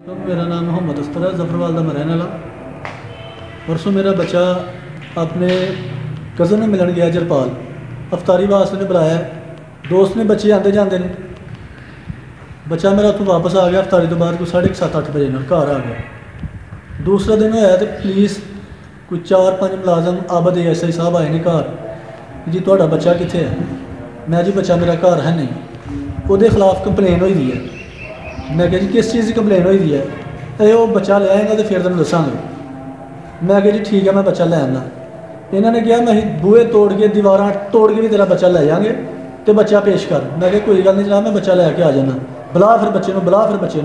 तो मेरा नाम मोहम्मद अस्तर है, जफरवाल का मैं रहने वाला। परसों मेरा बच्चा अपने कज़न में मिलन गया जरपाल, अफतारी वास्ते ने बुलाया। दोस्त ने बच्चे आते जाते हैं, बच्चा मेरा उतों वापस आ गया अफतारी तो बाद कोई 7:30-8 बजे घर आ गया। दूसरा दिन होया तो पुलिस कोई 4-5 मुलाजम आबद ASI साहब आए ने घर जी तुहाडा बच्चा कित्थे है। मैं जी बच्चा मेरा घर है नहीं, वो खिलाफ कंप्लेन हुई दी है। मैं कहा जी किस चीज़ की कंप्लेन हुई दी है, वो बच्चा ले आएगा तो फिर तेन दसांगे। मैं कहा जी ठीक है मैं बच्चा ले आना। इन्होंने कहा मैं बूहे तोड़ के दीवार तोड़ के भी तेरा बच्चा ले जाएंगे तो बच्चा पेश कर। मैं कहा कोई गल नहीं जनाब, मैं बच्चा लैके आ जाना। बुला फिर बच्चे बुला फिर बच्चे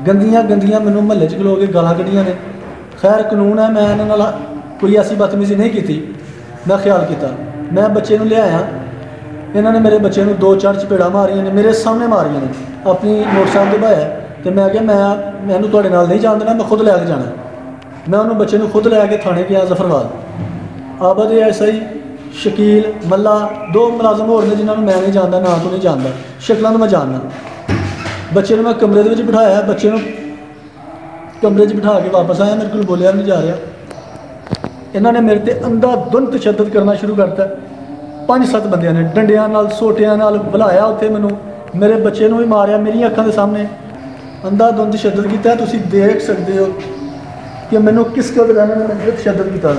गंदियां गंदियां मैनू महल्ले च खलो के गालां कढ़ियां ने। खैर कानून है, मैं इन्हां नाल कोई ऐसी बदतमीजी नहीं की। मैं ख्याल किया, मैं बच्चे ले आया। इन्होंने मेरे बच्चे 2-4 चपेड़ा मारिया ने, मेरे सामने मारिया ने, अपनी मोटरसाइकिल दबाया। तो मैं क्या मैनू तुहाडे नाल नहीं जान देना, मैं खुद लैके जाना। मैं उन्होंने बच्चे खुद लैके थाने गया जफरवाल। आबद ASI शकील मल्ला 2 मुलाजम होर ने जिन्होंने मैं नहीं जानता, ना तो नहीं जानता, शक्लों मैं जानना। बच्चे मैं कमरे के बिठाया, बच्चे कमरे बिठा के वापस आया, मेरे को बोलिया नहीं जा रहा। इन्होंने मेरे ते अंधाधुंध तशद्दद करना शुरू करता। 5-7 बंदियां ने डंडियां नाल सोटियां नाल बुलाया उत्थे मैनू, मेरे बच्चे भी मारिया मेरी अखां दे सामने। अंधाधुंध तशद्दद किया। तुसीं देख सकते हो कि मैनू किस गल का मैंने तशद्दद किया।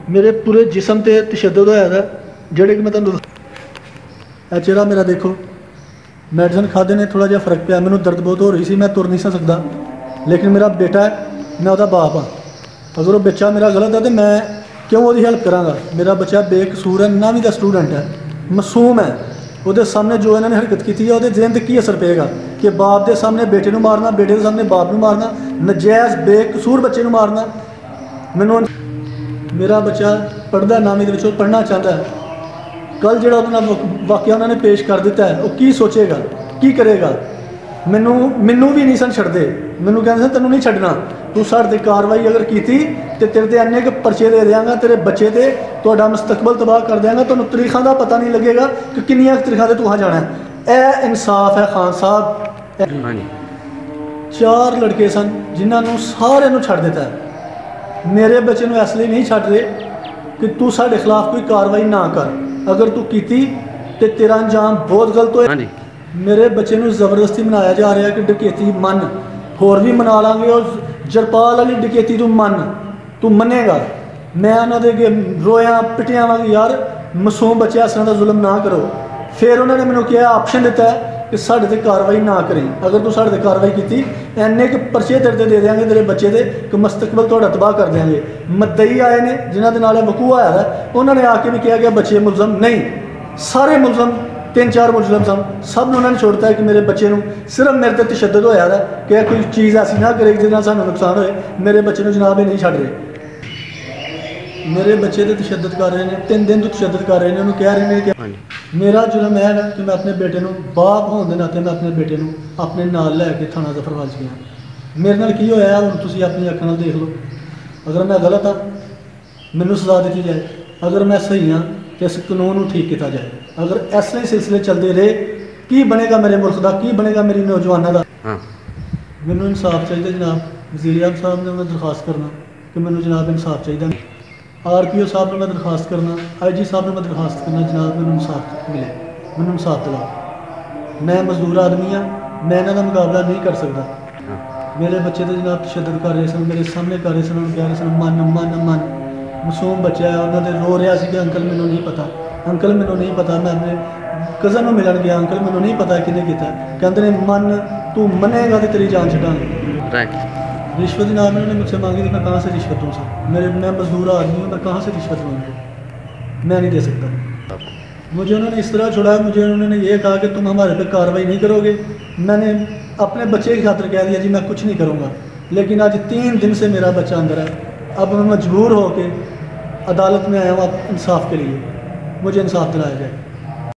मेरे पूरे जिसम ते तशद्दद होया था, जेह्ड़े कि मैं तुहानूं चेहरा मेरा देखो। मेडिसिन खादे ने थोड़ा जिहा फर्क पिया, मैनूं दर्द बहुत हो रही सी, मैं तुर नहीं सकता। लेकिन मेरा बेटा है, मैं उसदा बाप हाँ। अगर वो बच्चा मेरा गलत है तो मैं क्यों उसकी हेल्प करांगा। मेरा बच्चा बेकसूर है, 9वीं का स्टूडेंट है, मासूम है। वो सामने जो इन्होंने हरकत की है वो जहन पर की असर पेगा कि बाप के सामने बेटे को मारना, बेटे के सामने बाप को मारना, नजायज़ बेकसूर बच्चे को मारना। मैनूं मेरा बच्चा पढ़ता 9वीं के पढ़ना चाहता है। कल जो वाक़या उन्होंने पेश कर दिता है, वो की सोचेगा की करेगा। मैनू भी नहीं सन छड्डदे, मैनू कहते सन तेनों नहीं छड्डना, तू साढ़े ते कार्रवाई अगर की तो तेरे ते इन्ने परचे दे देंगा, तेरे बच्चे ते तुहाडा मुस्तकबल तबाह कर देंगा। तुहानूं तरीखां दा पता नहीं लगेगा कि किन्नियां तरीखां ते तुहां जाना है। यह इंसाफ है खान साहब। 4 लड़के सन जिन्होंने सारे छड्ड दिता है। मेरे बच्चे को इसलिए नहीं छड्ड रहे कि तू साढ़े खिलाफ कोई कार्रवाई ना कर, अगर तू की तो तेरा अंजाम बहुत गलत हो। मेरे बच्चे को जबरदस्ती मनाया जा रहा है कि डकैती मन, होर भी मना लाँगे और जरपाल वाली डकैती तू मन, तू मनेगा। मैं उन्होंने रोया पिटिया वा यार मासूम बच्चे इस तरह का जुल्म ना करो। फिर उन्होंने मैंने क्या ऑप्शन दिता है कि साढ़े ते कार्रवाई ना करें, अगर तू साढ़े ते कार्रवाई की इन्ने के परचे तेरे ते दे देंगे तेरे बच्चे के कि मुस्तकबल थोड़ा तबाह कर देंगे। मदई आए ने जिन्हों के नाल वकूआ होया है, उन्होंने आके भी कहा गया बच्चे मुलजम नहीं, सारे मुलजम 3-4 मुलजम सन, सब ने उन्होंने छोड़ता है कि मेरे बच्चे को सिर्फ मेरे ते तशद्दद होया है कि कोई चीज़ ऐसी ना करे जिस सानू नुकसान होए। मेरे बच्चे को जनाब नहीं छड्ड रहे, मेरे बच्चे तो तशद्दद कर रहे हैं, 3 दिन तो तशद्दद कर रहे हैं। उन्होंने कह रहे हैं कि मेरा जुर्म है कि मैं अपने बेटे को बाप होने के नाते मैं अपने बेटे को अपने नाल लैके थाना जफरवाल गया। मेरे नाल की होया हुण तुसीं अपनी अखां नाल देख लो। अगर मैं गलत हाँ मैनूं सज़ा दी जाए, अगर मैं सही हाँ तो इस कानून को ठीक किया जाए। अगर ऐसे ही सिलसिले चलते रहे की बनेगा मेरे मुल्क का, की बनेगा मेरी नौजवानों का। मैनूं इंसाफ चाहिए जनाब। वज़ीर आज़म साहब ने मैं दरखास्त करना कि मैनूं जनाब इंसाफ चाहिए। RPO साहब ने मैं दरखास्त करना, IG साहब ने मैं दरखास्त करना जनाब मैनूं इंसाफ मिले, मैनूं इंसाफ दिलाओ। मैं मजदूर आदमी हाँ, मैं इन्हां दा मुकाबला नहीं कर सकता। मेरे बच्चे तो जनाब तशद्दद कर रहे सन, मेरे सामने कर रहे सन, उन्होंने कह रहे सन मन मन मन। मासूम बच्चा है, उन्होंने रो रहा है कि अंकल मैनूं नहीं पता, अंकल मैनूं नहीं पता। मैं अपने कज़न को मिलन गया, अंकल मैनूं नहीं पता किन्ने कीता। कहते हैं मन तू मनेगा तो तेरी जान छड्डांगे। रिश्वत जनाब उन्होंने मुझसे मांगी थी, मैं कहाँ से रिश्वत दूँ सर, मैं मजदूर आदमी हूँ, मैं कहाँ से रिश्वत मांगूँ, मैं नहीं दे सकता। मुझे उन्होंने इस तरह छोड़ा, मुझे उन्होंने ये कहा कि तुम हमारे पे कार्रवाई नहीं करोगे। मैंने अपने बच्चे की खातिर कह दिया जी मैं कुछ नहीं करूँगा। लेकिन आज 3 दिन से मेरा बच्चा अंदर है। अब मैं मजबूर होकर अदालत में आया हूँ इंसाफ के लिए, मुझे इंसाफ दिलाया जाए।